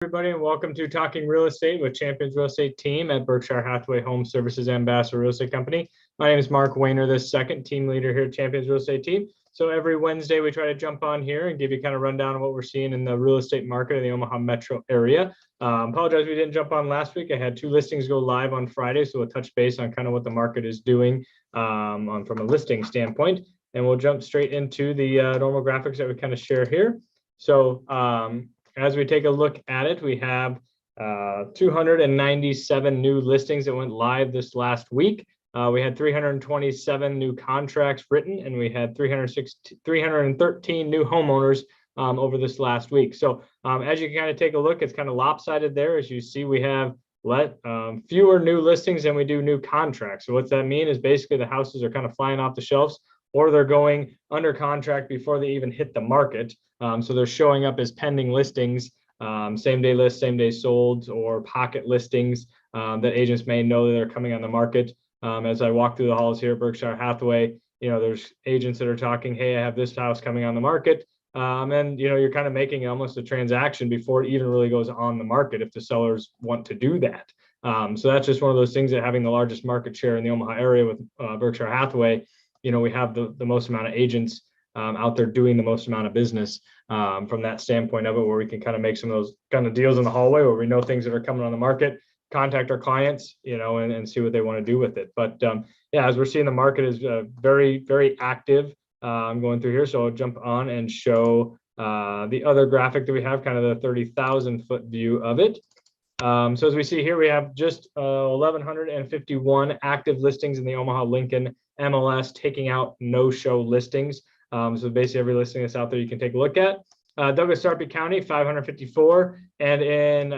Everybody, and welcome to Talking Real Estate with Champions Real Estate Team at Berkshire Hathaway Home Services Ambassador Real Estate Company. My name is Mark Wehner, the second team leader here at Champions Real Estate Team. So every Wednesday, we try to jump on here and give you kind of rundown of what we're seeing in the real estate market in the Omaha metro area. Apologize we didn't jump on last week. I had two listings go live on Friday, so we'll touch base on kind of what the market is doing from a listing standpoint. And we'll jump straight into the normal graphics that we kind of share here. So as we take a look at it, we have 297 new listings that went live this last week. We had 327 new contracts written, and we had 313 new homeowners over this last week. So as you can kind of take a look, it's kind of lopsided there. As you see, we have fewer new listings than we do new contracts. So what's that mean is basically the houses are kind of flying off the shelves, or they're going under contract before they even hit the market. So they're showing up as pending listings, same day list, same day sold, or pocket listings that agents may know that they're coming on the market. As I walk through the halls here at Berkshire Hathaway, there's agents that are talking, hey, I have this house coming on the market. And you're kind of making almost a transaction before it even really goes on the market if the sellers want to do that. So that's just one of those things that having the largest market share in the Omaha area with Berkshire Hathaway, we have the most amount of agents out there doing the most amount of business from that standpoint of it, where we can kind of make some of those kind of deals in the hallway where we know things that are coming on the market, contact our clients, and see what they want to do with it. But yeah, as we're seeing, the market is very, very active. I'm going through here, so I'll jump on and show the other graphic that we have, kind of the 30,000 foot view of it. So as we see here, we have just 1,151 active listings in the Omaha Lincoln MLS, taking out no-show listings. So basically every listing that's out there you can take a look at. Douglas Sarpy County, 554. And in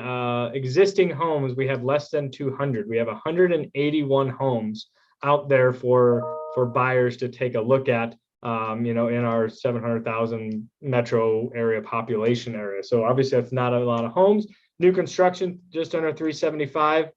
existing homes, we have less than 200. We have 181 homes out there for buyers to take a look at, in our 700,000 metro area population area. So obviously that's not a lot of homes. New construction, just under 375,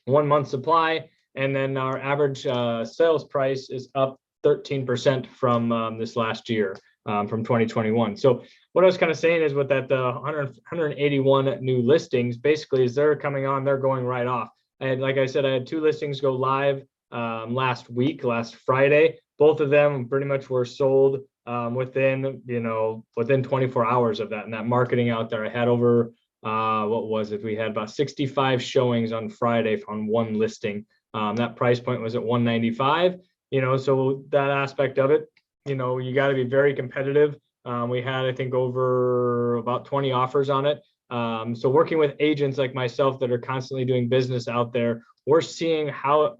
1 month supply. And then our average sales price is up 13% from this last year, from 2021. So what I was kind of saying is with that, the 181 new listings, basically as they're coming on, they're going right off. Like I said, I had two listings go live last Friday. Both of them pretty much were sold within 24 hours of that. And that marketing out there, I had over, we had about 65 showings on Friday on one listing. That price point was at 195. So that aspect of it, you got to be very competitive. We had, I think, over about 20 offers on it. So working with agents like myself that are constantly doing business out there, we're seeing how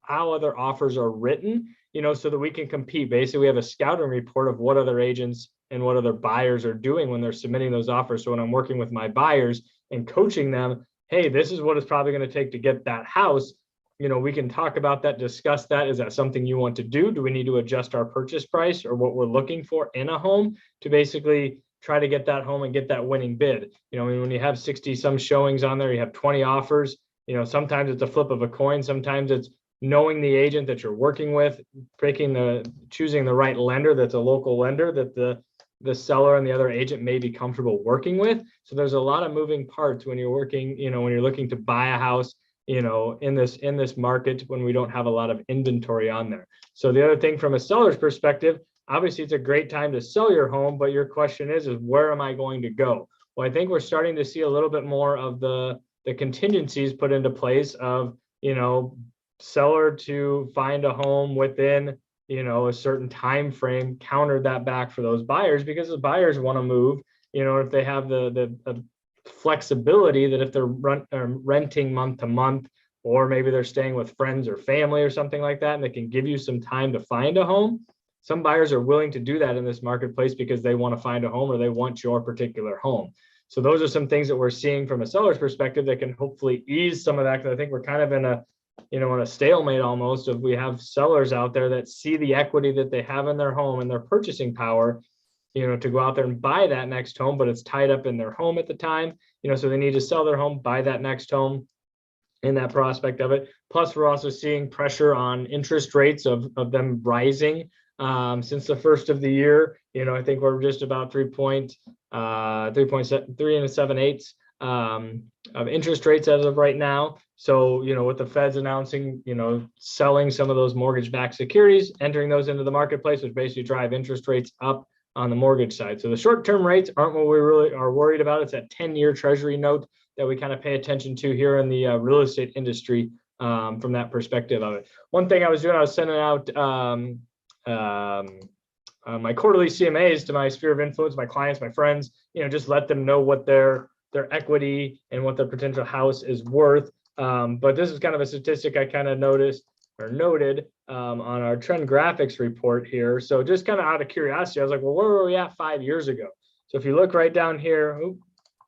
other offers are written, so that we can compete. Basically, we have a scouting report of what other agents and what other buyers are doing when they're submitting those offers. So when I'm working with my buyers and coaching them, hey, this is what it's probably going to take to get that house. We can talk about that, discuss that. Is that something you want to do? Do we need to adjust our purchase price or what we're looking for in a home to basically try to get that home and get that winning bid? When you have 60 some showings on there, you have 20 offers, sometimes it's a flip of a coin. Sometimes it's knowing the agent that you're working with, choosing the right lender that's a local lender that the seller and the other agent may be comfortable working with. So there's a lot of moving parts when you're working, when you're looking to buy a house, in this market when we don't have a lot of inventory on there. So the other thing from a seller's perspective, obviously it's a great time to sell your home, but your question is where am I going to go? Well, I think we're starting to see a little bit more of the contingencies put into place of, seller to find a home within, a certain time frame, counter that back for those buyers, because the buyers want to move, if they have the flexibility that if they're renting month to month, or maybe they're staying with friends or family or something like that, and they can give you some time to find a home. Some buyers are willing to do that in this marketplace because they want to find a home or they want your particular home. So those are some things that we're seeing from a seller's perspective that can hopefully ease some of that. Because I think we're kind of in a stalemate almost of, we have sellers out there that see the equity that they have in their home and their purchasing power, to go out there and buy that next home, but it's tied up in their home at the time, so they need to sell their home, buy that next home in that prospect of it. Plus, we're also seeing pressure on interest rates of them rising since the first of the year. I think we're just about 3.7 of interest rates as of right now. So, with the Feds announcing, selling some of those mortgage-backed securities, entering those into the marketplace, which basically drive interest rates up on the mortgage side. So the short-term rates aren't what we really are worried about. It's that 10-year Treasury note that we kind of pay attention to here in the real estate industry from that perspective of it. One thing I was doing, I was sending out my quarterly CMAs to my sphere of influence, my clients, my friends, just let them know what their equity and what their potential house is worth. But this is kind of a statistic I kind of noticed or noted on our trend graphics report here. So just kind of out of curiosity, I was like, well, where were we at 5 years ago? So if you look right down here,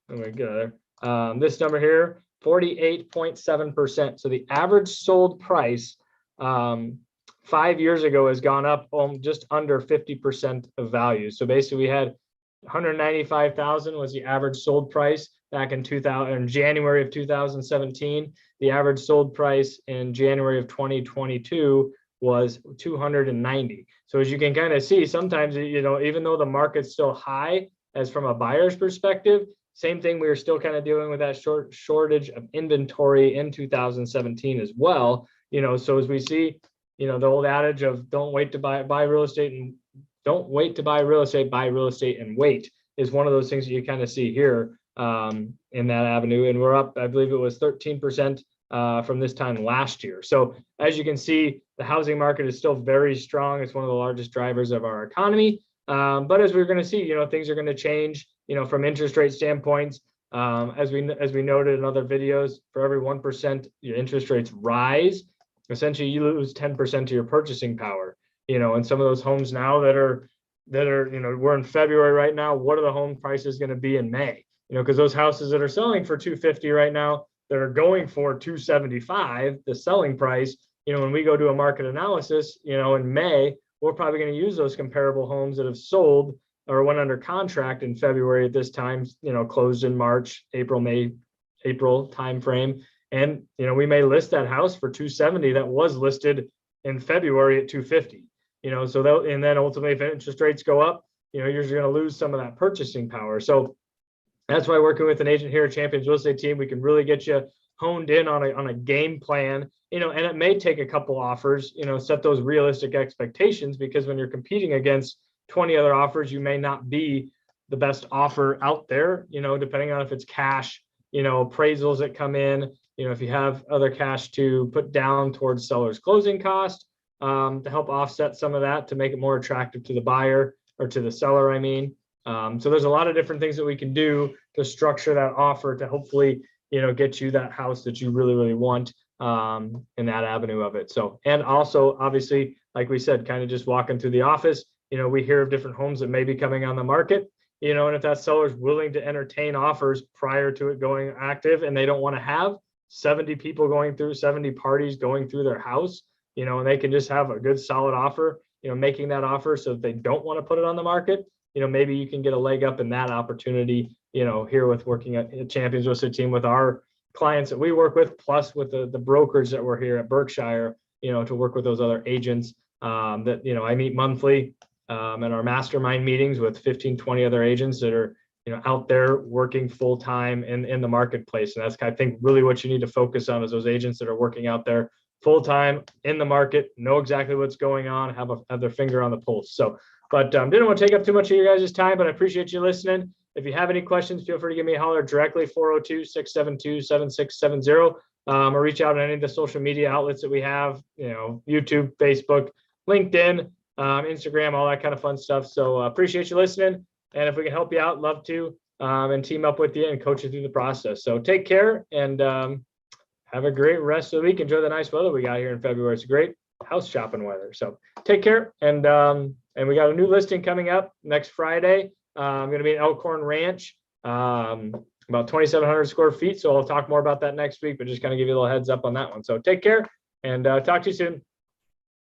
this number here, 48.7%. So the average sold price 5 years ago has gone up just under 50% of value. So basically we had 195,000 was the average sold price back in January of 2017. The average sold price in January of 2022 was 290. So as you can kind of see, sometimes, even though the market's still high as from a buyer's perspective, same thing, we were still kind of dealing with that shortage of inventory in 2017 as well. So as we see, the old adage of don't wait to buy real estate and don't wait to buy real estate, buy real estate and wait is one of those things that you kind of see here in that avenue. And we're up, I believe it was 13% from this time last year. So as you can see, the housing market is still very strong. It's one of the largest drivers of our economy. But as we're going to see, things are going to change, from interest rate standpoints. As we noted in other videos, for every 1% your interest rates rise, essentially you lose 10% of your purchasing power. And some of those homes now that are, we're in February right now. What are the home prices going to be in May? Because those houses that are selling for 250 right now, that are going for 275, the selling price, when we go to a market analysis, in May, we're probably going to use those comparable homes that have sold or went under contract in February at this time, closed in March, April timeframe. And, we may list that house for 270 that was listed in February at 250, and then ultimately if interest rates go up, you're going to lose some of that purchasing power. So that's why working with an agent here at Champions Real Estate Team, we can really get you honed in on a game plan, and it may take a couple offers, set those realistic expectations, because when you're competing against 20 other offers, you may not be the best offer out there, depending on if it's cash, appraisals that come in, if you have other cash to put down towards seller's closing cost to help offset some of that, to make it more attractive to the buyer or to the seller, I mean. So there's a lot of different things that we can do to structure that offer to hopefully, get you that house that you really, really want in that avenue of it. So, and also obviously, like we said, kind of just walking through the office, we hear of different homes that may be coming on the market, and if that seller is willing to entertain offers prior to it going active, and they don't want to have 70 parties going through their house, and they can just have a good solid offer, making that offer. So if they don't want to put it on the market, maybe you can get a leg up in that opportunity, here with working at Champions Real Estate Team with our clients that we work with, plus with the brokers that we're here at Berkshire, to work with those other agents that, I meet monthly in our mastermind meetings with 15, 20 other agents that are, out there working full time in the marketplace. And that's, I think, really what you need to focus on, is those agents that are working out there full time in the market, know exactly what's going on, have their finger on the pulse. So, but didn't want to take up too much of your guys' time, but I appreciate you listening. If you have any questions, feel free to give me a holler directly, 402-672-7670, or reach out on any of the social media outlets that we have, YouTube, Facebook, LinkedIn, Instagram, all that kind of fun stuff. So appreciate you listening. And if we can help you out, love to, and team up with you and coach you through the process. So take care and have a great rest of the week. Enjoy the nice weather we got here in February. It's a great house shopping weather. So take care. And we got a new listing coming up next Friday. I'm going to be in Elkhorn Ranch, about 2,700 square feet. So I'll talk more about that next week, but just kind of give you a little heads up on that one. So take care and talk to you soon.